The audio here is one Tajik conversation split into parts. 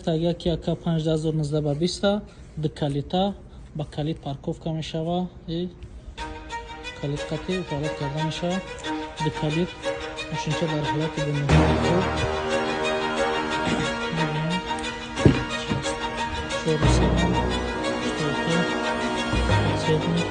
Таги ак 15019 ду калита ба калид парковка мешава. Калид қатъи фаъолият карда мешава. Ду калид машинча дар ҳолати бемоҳии худ. Шорусиам штота цветник.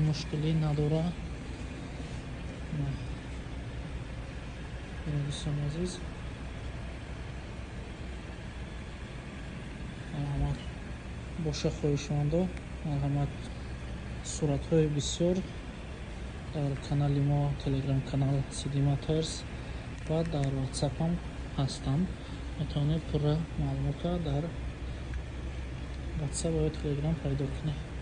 Мушкилӣ надора. Дӯстон азиз, марҳамат боша хоҳишмандо, марҳамат суратҳои бисёр дар канали мо, телеграм канал Sidi Motors ва дар WhatsApp ҳам ҳастанд. метавонед пурра маълумота дар WhatsApp ва телеграм пайдо кунед.